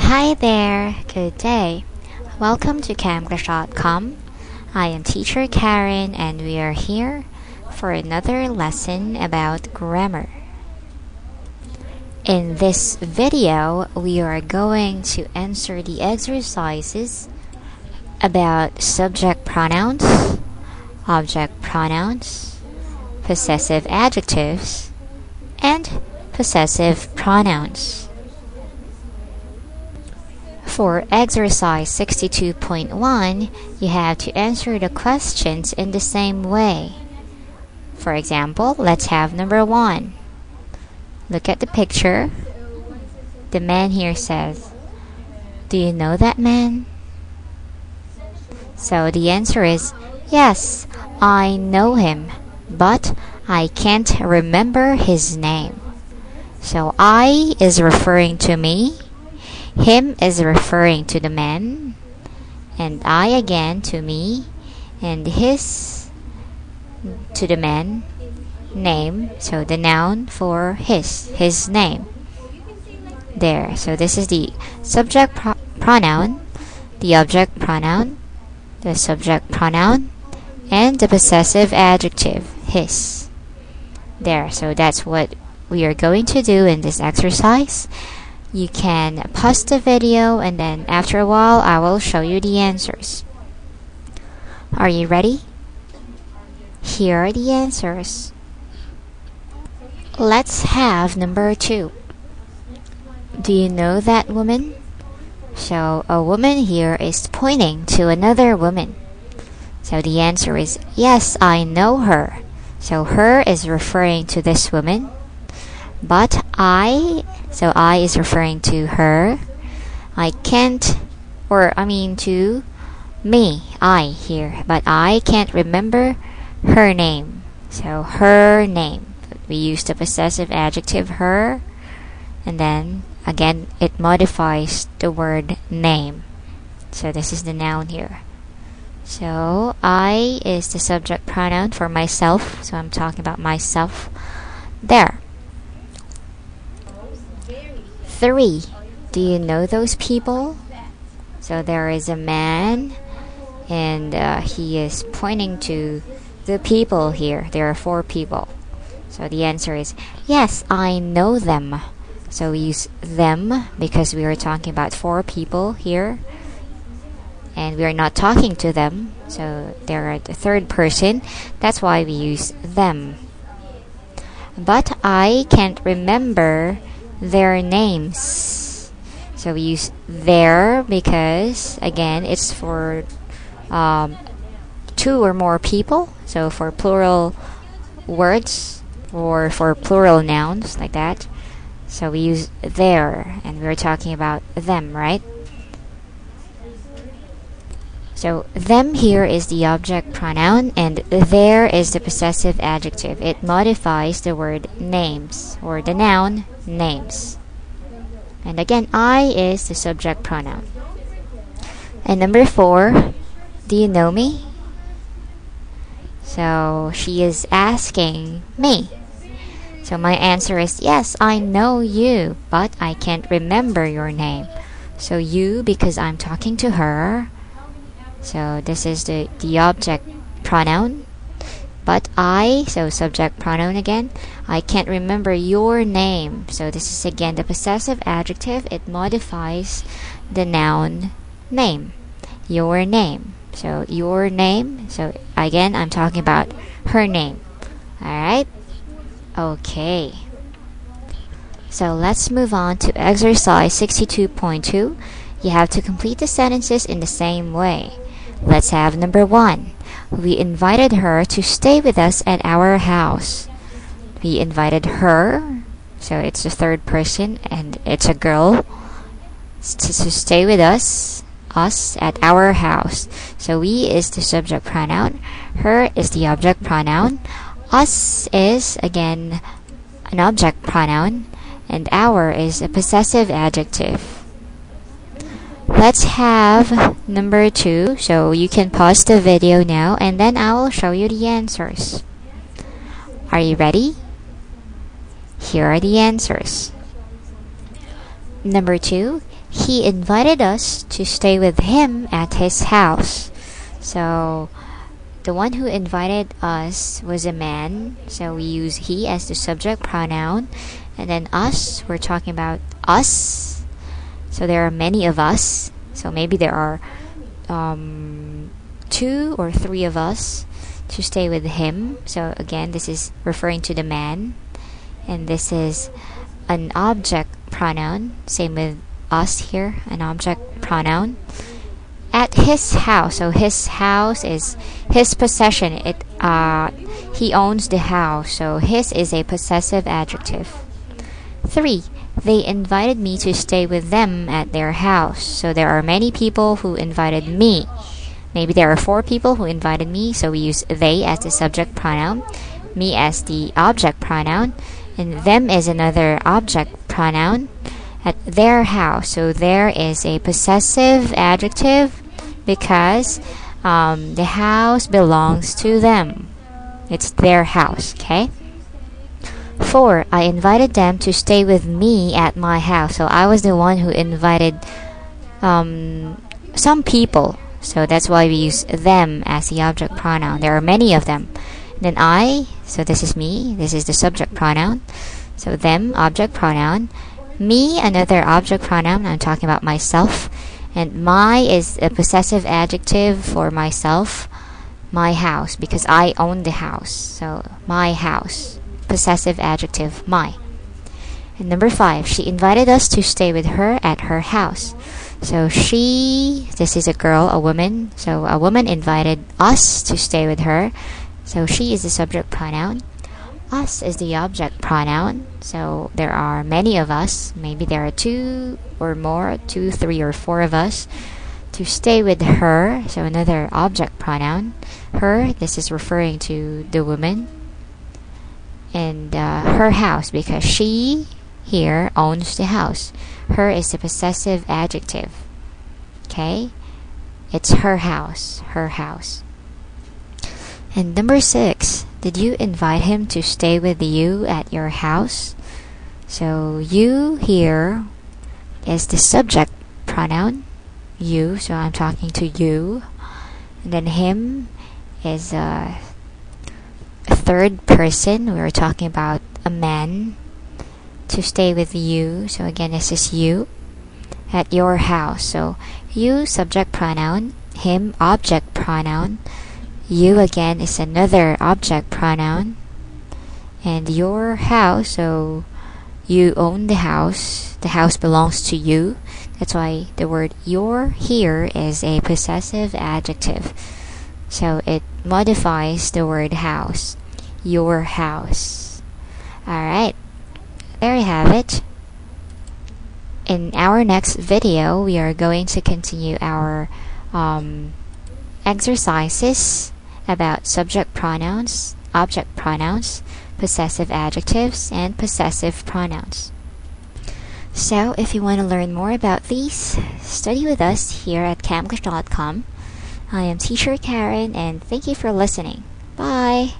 Hi there, good day. Welcome to Camglish.com. I am teacher Karen and we are here for another lesson about grammar. In this video, we are going to answer the exercises about subject pronouns, object pronouns, possessive adjectives, and possessive pronouns. For exercise 62.1, you have to answer the questions in the same way. For example, let's have number 1. Look at the picture. The man here says, "Do you know that man?" So the answer is, yes, I know him, but I can't remember his name. So I is referring to me, him is referring to the man, and I again to me, and his to the man, name, so the noun for his name. There, so this is the subject pronoun, the object pronoun, the subject pronoun, and the possessive adjective, his. There, so that's what we are going to do in this exercise. You can pause the video and then after a while I will show you the answers. Are you ready? Here are the answers. Let's have number 2. Do you know that woman? So a woman here is pointing to another woman. So the answer is, yes, I know her. So her is referring to this woman. But so I is referring to her. I can't, to me, I here. But I can't remember her name. So her name. We use the possessive adjective her. And then, again, it modifies the word name. So this is the noun here. So I is the subject pronoun for myself. So I'm talking about myself. There. 3. Do you know those people? So there is a man and he is pointing to the people here. There are 4 people. So the answer is, yes, I know them. So we use them because we are talking about 4 people here. And we are not talking to them. So they're the third person. That's why we use them. But I can't remember their names. So we use their because again it's for 2 or more people. So for plural words or for plural nouns like that. So we use their and we're talking about them, right? So them here is the object pronoun and there is the possessive adjective. It modifies the word names or the noun names. And again, I is the subject pronoun. And number 4, do you know me? So she is asking me. So my answer is, yes, I know you, but I can't remember your name. So you, because I'm talking to her. So this is the object pronoun. But I, so subject pronoun again, I can't remember your name. So this is again the possessive adjective. It modifies the noun name. Your name. So your name. So again, I'm talking about her name. Alright? Okay. So let's move on to exercise 62.2. You have to complete the sentences in the same way. Let's have number 1. We invited her to stay with us at our house. We invited her, so it's the third person and it's a girl, to stay with us at our house. So we is the subject pronoun, her is the object pronoun, us is again an object pronoun, and our is a possessive adjective. Let's have number 2. So you can pause the video now and then I will show you the answers. Are you ready? Here are the answers. Number 2, He invited us to stay with him at his house. So the one who invited us was a man, so we use he as the subject pronoun. And then us, we're talking about us. So there are many of us. So maybe there are 2 or 3 of us to stay with him. So again, this is referring to the man. And this is an object pronoun. Same with us here, an object pronoun. At his house. So his house is his possession. He owns the house. So his is a possessive adjective. 3. They invited me to stay with them at their house. So there are many people who invited me. Maybe there are 4 people who invited me, so we use they as the subject pronoun, me as the object pronoun, and them is another object pronoun. At their house, so there is a possessive adjective because the house belongs to them. It's their house, okay? 4. I invited them to stay with me at my house. So I was the one who invited some people. So that's why we use them as the object pronoun. There are many of them. And then I, so this is me. This is the subject pronoun. So them, object pronoun. Me, another object pronoun. I'm talking about myself. And my is a possessive adjective for myself. My house, because I own the house. So my house. Possessive adjective, my. And number 5, she invited us to stay with her at her house. So she, this is a girl, a woman. So a woman invited us to stay with her. So she is the subject pronoun. Us is the object pronoun. So there are many of us. Maybe there are 2 or more, 2, 3, or 4 of us to stay with her. So another object pronoun. Her, this is referring to the woman. And her house, because she here owns the house. Her is the possessive adjective. Okay? It's her house. Her house. And number 6, did you invite him to stay with you at your house? So you here is the subject pronoun. You, so I'm talking to you. And then him is a third person. We were talking about a man to stay with you. So again, this is you at your house. So you, subject pronoun. Him, object pronoun. You again is another object pronoun. And your house, so you own the house. The house belongs to you. That's why the word your here is a possessive adjective. So it modifies the word house. Your house. Alright. There you have it. In our next video, we are going to continue our exercises about subject pronouns, object pronouns, possessive adjectives, and possessive pronouns. So, if you want to learn more about these, study with us here at camglish.com. I am Teacher Karen, and thank you for listening. Bye!